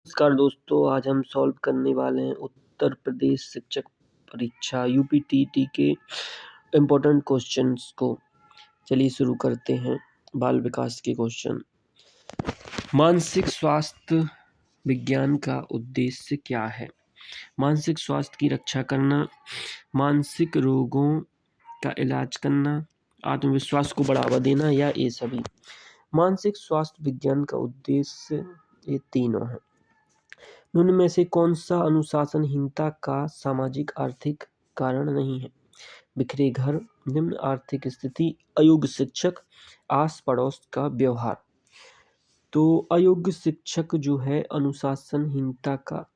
नमस्कार दोस्तों, आज हम सॉल्व करने वाले हैं उत्तर प्रदेश शिक्षक परीक्षा यूपीटीटी के इम्पोर्टेंट क्वेश्चंस को। चलिए शुरू करते हैं। बाल विकास के क्वेश्चन। मानसिक स्वास्थ्य विज्ञान का उद्देश्य क्या है? मानसिक स्वास्थ्य की रक्षा करना, मानसिक रोगों का इलाज करना, आत्मविश्वास को बढ़ावा देना या ये सभी। मानसिक स्वास्थ्य विज्ञान का उद्देश्य ये तीनों हैं। निम्न में से कौन सा अनुशासनहीनता का सामाजिक आर्थिक कारण नहीं है? बिखरे घर, निम्न आर्थिक स्थिति, अयोग्य शिक्षक, आस पड़ोस का व्यवहार। तो अयोग्य शिक्षक जो है अनुशासनहीनता का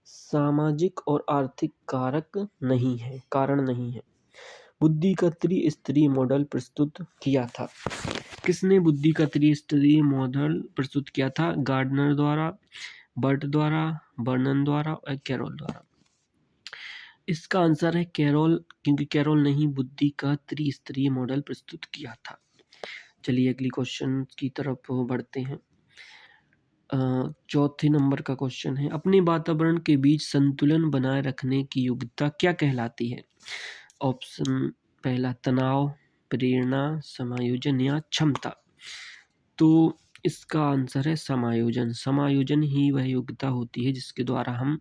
सामाजिक और आर्थिक कारण नहीं है। बुद्धि का त्रिस्तरीय मॉडल प्रस्तुत किया था। किसने बुद्धि का त्रिस्तरीय मॉडल प्रस्तुत किया था? गार्डनर द्वारा, बर्ट द्वारा, बर्नन द्वारा और कैरोल द्वारा। इसका आंसर है कैरोल, क्योंकि कैरोल ने ही बुद्धि का त्रिस्तरीय मॉडल प्रस्तुत किया था। चलिए अगली क्वेश्चन की तरफ बढ़ते हैं। चौथे नंबर का क्वेश्चन है, अपने वातावरण के बीच संतुलन बनाए रखने की योग्यता क्या कहलाती है? ऑप्शन पहला तनाव, प्रेरणा, समायोजन या क्षमता। तो इसका आंसर है समायोजन। समायोजन ही वह योग्यता होती है जिसके द्वारा हम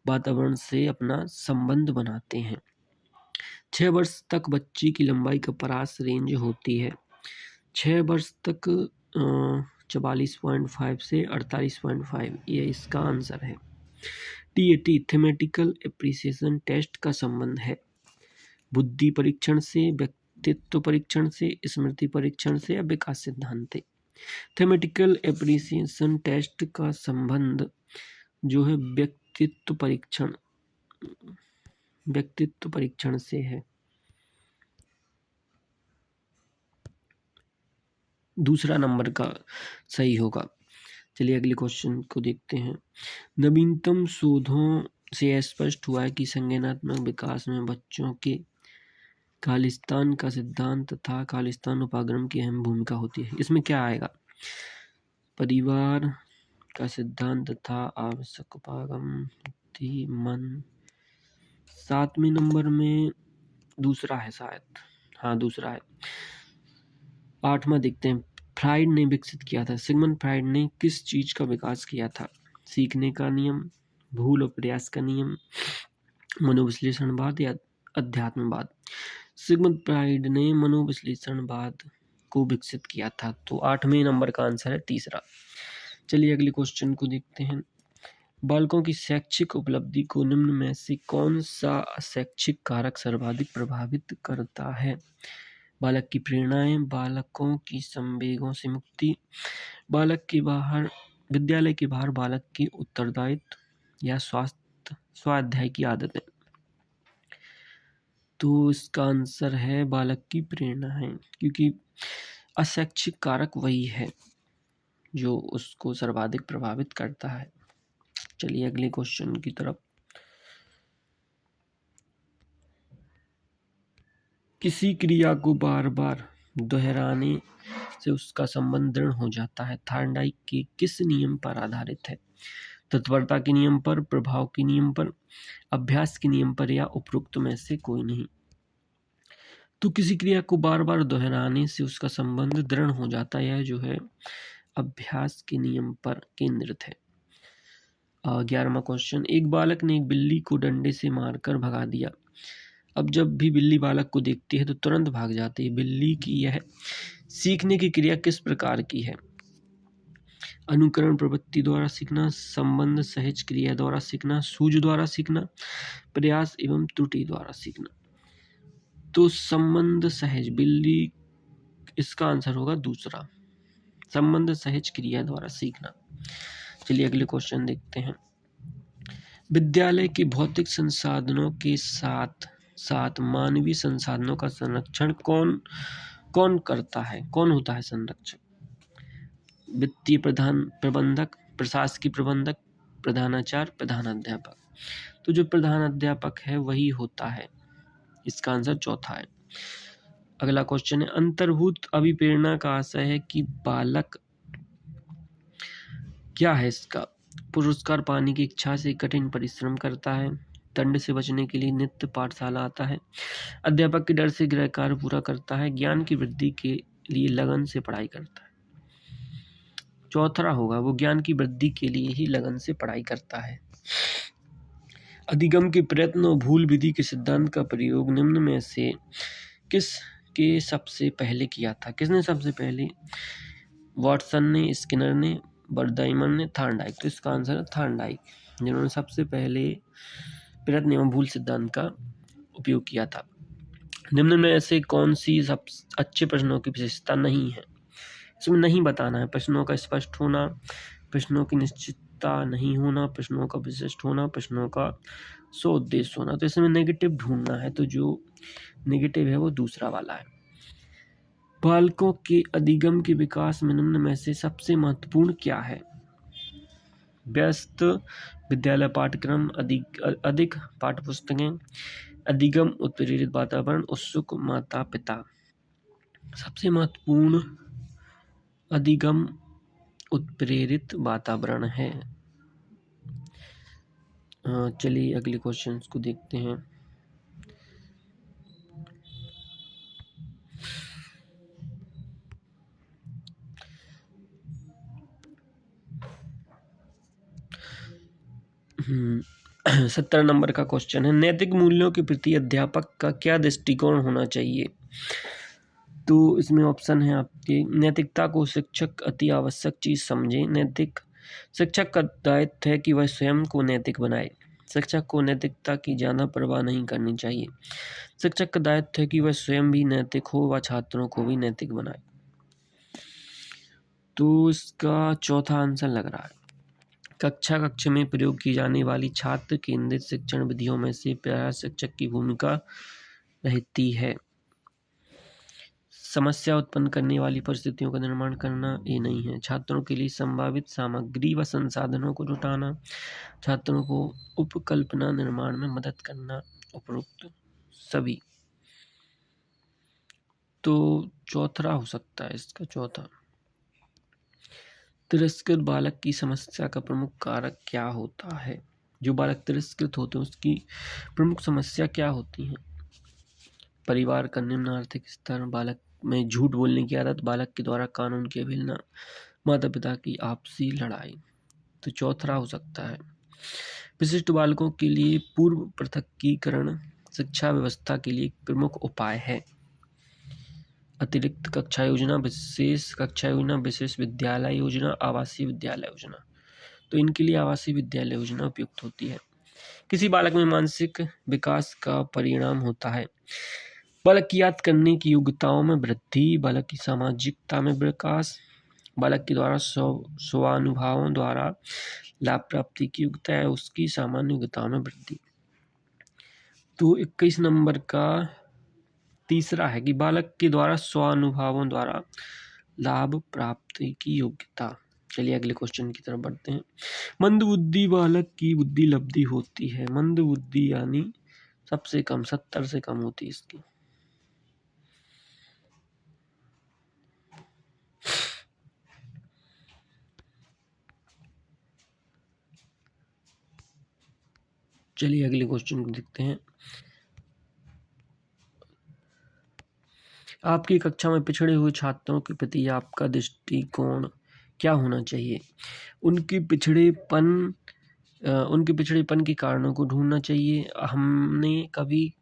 वातावरण से अपना संबंध बनाते हैं। 6 वर्ष तक बच्ची की लंबाई का परास रेंज होती है 6 वर्ष तक 44.5 से 48.5, ये इसका आंसर है। TAT थेमेटिकल एप्रिसिएशन टेस्ट का संबंध है बुद्धि परीक्षण से, व्यक्तित्व परीक्षण से, स्मृति परीक्षण से या विकास सिद्धांत से। थेमेटिकल एप्रिसिएशन टेस्ट का संबंध जो है व्यक्तित्व परीक्षण से है। दूसरा नंबर का सही होगा। चलिए अगले क्वेश्चन को देखते हैं। नवीनतम शोधों से स्पष्ट हुआ है कि संज्ञानात्मक विकास में बच्चों के खालिस्तान का सिद्धांत तथा खालिस्तान उपागम की अहम भूमिका होती है। इसमें क्या आएगा? परिवार का सिद्धांत तथा आवश्यक उपागम, मन। 7वें नंबर में दूसरा है शायद, हाँ दूसरा है। 8वां देखते हैं। फ्राइड ने विकसित किया था, सिगमंड फ्राइड ने किस चीज का विकास किया था? सीखने का नियम, भूल और प्रयास का नियम, मनोविश्लेषणवाद या अध्यात्मवाद। सिगमंड फ्राइड ने मनोविश्लेषणवाद को विकसित किया था। तो 8वें नंबर का आंसर है तीसरा। चलिए अगले क्वेश्चन को देखते हैं। बालकों की शैक्षिक उपलब्धि को निम्न में से कौन सा शैक्षिक कारक सर्वाधिक प्रभावित करता है? बालक की प्रेरणाएं, बालकों की संवेगों से मुक्ति, विद्यालय के बाहर बालक की उत्तरदायित्व या स्वाध्याय की आदतें। तो इसका आंसर है बालक की प्रेरणाएं, क्योंकि अशैक्षिक कारक वही है जो उसको सर्वाधिक प्रभावित करता है। चलिए अगले क्वेश्चन की तरफ। किसी क्रिया को बार बार दोहराने से उसका संबंध दृढ़ हो जाता है, थार्नडाइक के किस नियम पर आधारित है? तत्परता के नियम पर, प्रभाव के नियम पर, अभ्यास के नियम पर या उपरोक्त में से कोई नहीं। तो किसी क्रिया को बार बार दोहराने से उसका संबंध दृढ़ हो जाता है, जो है अभ्यास के नियम पर केंद्रित है। 11वां क्वेश्चन, एक बालक ने एक बिल्ली को डंडे से मारकर भगा दिया। अब जब भी बिल्ली बालक को देखती है तो तुरंत भाग जाती है। बिल्ली की यह सीखने की क्रिया किस प्रकार की है? अनुकरण प्रवृत्ति द्वारा सीखना, संबंध सहज क्रिया द्वारा सीखना, सूझ द्वारा सीखना, प्रयास एवं त्रुटि द्वारा सीखना। तो संबंध सहज, बिल्ली, इसका आंसर होगा दूसरा, संबंध सहज क्रिया द्वारा सीखना। चलिए अगले क्वेश्चन देखते हैं। विद्यालय के भौतिक संसाधनों के साथ साथ मानवीय संसाधनों का संरक्षण कौन करता है? कौन होता है संरक्षक? वित्तीय प्रबंधक, प्रशासकीय प्रबंधक, प्रधानाचार्य, प्रधानाध्यापक। तो जो प्रधानाध्यापक है वही होता है। इसका आंसर चौथा है। अगला क्वेश्चन है, अंतर्भूत अभिप्रेरणा का आशय है कि बालक, क्या है इसका? पुरस्कार पाने की इच्छा से कठिन परिश्रम करता है। दंड से बचने के लिए नित्य पाठशाला आता है। अध्यापक के डर से गृह कार्य पूरा करता है। ज्ञान की वृद्धि के लिए लगन से पढ़ाई करता है। चौथा होगा वो ज्ञान की वृद्धि के लिए ही लगन से पढ़ाई करता है। अधिगम के प्रयत्न और भूल विधि के सिद्धांत का प्रयोग निम्न में से किसके सबसे पहले किया था? किसने सबसे पहले? वाटसन ने, स्किनर ने, बर्दाइमन ने, थार्नडाइक। तो इसका आंसर है थार्नडाइक, जिन्होंने सबसे पहले प्रयत्न एवं भूल सिद्धांत का उपयोग किया था। निम्न में से कौन सी सब अच्छे प्रश्नों की विशेषता नहीं है? इसमें नहीं बताना है। प्रश्नों का स्पष्ट होना, प्रश्नों की निश्चितता नहीं होना, प्रश्नों का विशिष्ट होना, प्रश्नों का सोउद्देश्य होना। तो इसमें नेगेटिव ढूंढना है, तो जो नेगेटिव है वो दूसरा वाला है। बालकों के अधिगम के विकास में निम्न में से सबसे महत्वपूर्ण क्या है? व्यस्त विद्यालय पाठ्यक्रम, अधिक पाठ्यपुस्तकें, अधिगम उत्प्रेरित वातावरण, उत्सुक माता पिता। सबसे महत्वपूर्ण अधिगम उत्प्रेरित वातावरण है। चलिए अगले क्वेश्चन को देखते हैं। हम्म 70 नंबर का क्वेश्चन है, नैतिक मूल्यों के प्रति अध्यापक का क्या दृष्टिकोण होना चाहिए? तो इसमें ऑप्शन है आपके, नैतिकता को शिक्षक अति आवश्यक चीज समझे। नैतिक शिक्षक का दायित्व है कि वह स्वयं को नैतिक बनाए। शिक्षक को नैतिकता की ज्यादा परवाह नहीं करनी चाहिए। शिक्षक का दायित्व है कि वह स्वयं भी नैतिक हो व छात्रों को भी नैतिक बनाए। तो इसका चौथा आंसर लग रहा है। कक्षा में प्रयोग की जाने वाली छात्र केंद्रित शिक्षण विधियों में से प्यारा शिक्षक की भूमिका रहती है। समस्या उत्पन्न करने वाली परिस्थितियों का निर्माण करना ये नहीं है। छात्रों के लिए संभावित सामग्री व संसाधनों को जुटाना, छात्रों को उपकल्पना निर्माण में मदद करना, उपरोक्त सभी। तो चौथा हो सकता है इसका चौथा। तिरस्कृत बालक की समस्या का प्रमुख कारक क्या होता है? जो बालक तिरस्कृत होते हैं उसकी प्रमुख समस्या क्या होती है? परिवार का निम्न आर्थिक स्तर, बालक में झूठ बोलने की आदत, बालक के द्वारा कानून की अवहेलना, माता पिता की आपसी लड़ाई। तो चौथा हो सकता है। विशिष्ट बालकों के लिए पूर्व पृथकीकरण शिक्षा व्यवस्था के लिए एक प्रमुख उपाय है। अतिरिक्त कक्षा योजना, विशेष कक्षा योजना, विशेष विद्यालय योजना, आवासीय विद्यालय योजना। तो इनके लिए आवासीय विद्यालय योजना उपयुक्त होती है। किसी बालक में मानसिक विकास का परिणाम होता है। बालक की याद करने की योग्यताओं में वृद्धि, बालक की सामाजिकता में विकास, बालक के द्वारा स्वानुभवों द्वारा लाभ प्राप्ति की योग्यता है, उसकी सामान्य योग्यताओं में वृद्धि। तो 21 नंबर का तीसरा है कि बालक के द्वारा स्वानुभवों द्वारा लाभ प्राप्ति की योग्यता। चलिए अगले क्वेश्चन की तरफ बढ़ते हैं। मंदबुद्धि बालक की बुद्धि लब्धि होती है। मंदबुद्धि यानी सबसे कम 70 से कम होती है इसकी। चलिए अगले क्वेश्चन को देखते हैं। आपकी कक्षा में पिछड़े हुए छात्रों के प्रति आपका दृष्टिकोण क्या होना चाहिए? उनके पिछड़ेपन के कारणों को ढूंढना चाहिए। हमने कभी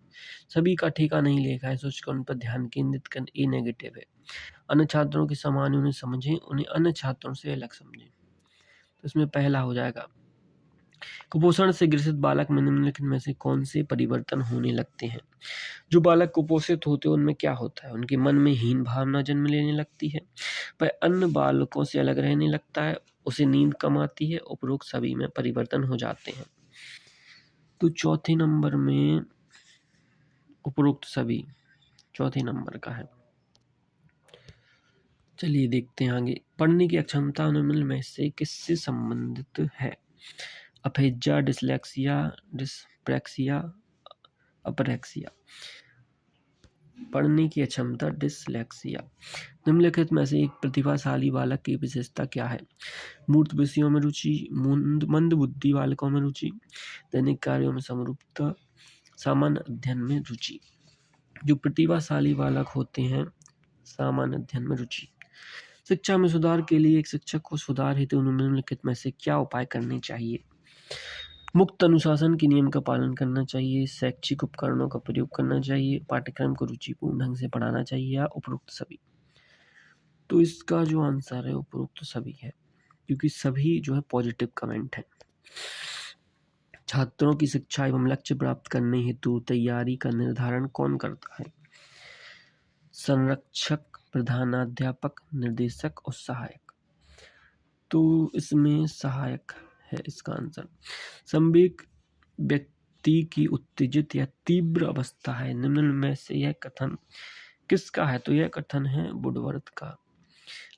सभी का ठेका नहीं लेखा है, सोचकर उन पर ध्यान केंद्रित करना ये नेगेटिव है। अन्य छात्रों के समान उन्हें समझें, उन्हें अन्य छात्रों से अलग समझें। तो इसमें पहला हो जाएगा। कुपोषण से ग्रसित बालक में निम्नलिखित में से कौन से परिवर्तन होने लगते हैं? जो बालक कुपोषित होते हैं उनमें क्या होता है? उनके मन में हीन भावना जन्म लेने लगती है, वह अन्य बालकों से अलग रहने लगता है, उसे नींद कम आती है। उपरोक्त सभी में परिवर्तन हो जाते हैं। तो चौथे नंबर में उपरोक्त सभी चौथे नंबर का है। चलिए देखते हैं आगे। पढ़ने की अक्षमता निम्न में से किससे संबंधित है? अफेज्या, डिसलेक्सिया, डिस्प्रैक्सिया, अपरेक्सिया। पढ़ने की अक्षमता डिसलेक्सिया। निम्नलिखित में से एक प्रतिभाशाली बालक की विशेषता क्या है? मूर्त विषयों में रुचि, मंद बुद्धि बालकों में रुचि, दैनिक कार्यों में समरूपता, सामान्य अध्ययन में रुचि। जो प्रतिभाशाली बालक होते हैं, सामान्य अध्ययन में रुचि। शिक्षा में सुधार के लिए एक शिक्षक को सुधार हेतु निम्नलिखित में से क्या उपाय करने चाहिए? मुक्त अनुशासन के नियम का पालन करना चाहिए, शैक्षिक उपकरणों का प्रयोग करना चाहिए, पाठ्यक्रम को रुचिपूर्ण ढंग से पढ़ाना चाहिए या उपरोक्त सभी। तो इसका जो आंसर है उपरोक्त सभी है, क्योंकि सभी जो है पॉजिटिव कमेंट है। छात्रों की शिक्षा एवं लक्ष्य प्राप्त करने हेतु तैयारी का निर्धारण कौन करता है? संरक्षक, प्रधानाध्यापक, निर्देशक और सहायक। तो इसमें सहायक है इसका आंसर। संवेग व्यक्ति की उत्तेजित या तीव्र अवस्था है। निम्न में से यह कथन किसका है? तो यह कथन है वुडवर्थ का।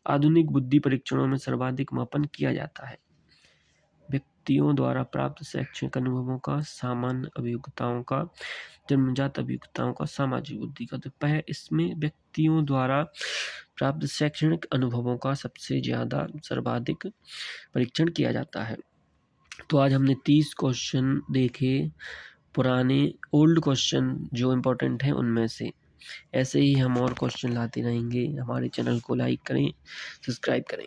आधुनिक बुद्धि परीक्षणों में सर्वाधिक मापन किया जाता है व्यक्तियों द्वारा प्राप्त शैक्षणिक अनुभवों का, सामान्य अभियोग्यताओं का, जन्मजात अभियोग्यताओं का, सामाजिक बुद्धि का। तो इसमें व्यक्तियों द्वारा प्राप्त शैक्षणिक अनुभवों का सबसे ज़्यादा सर्वाधिक परीक्षण किया जाता है। तो आज हमने 30 क्वेश्चन देखे, पुराने ओल्ड क्वेश्चन जो इम्पोर्टेंट हैं उनमें से। ऐसे ही हम और क्वेश्चन लाते रहेंगे। हमारे चैनल को लाइक करें, सब्सक्राइब करें।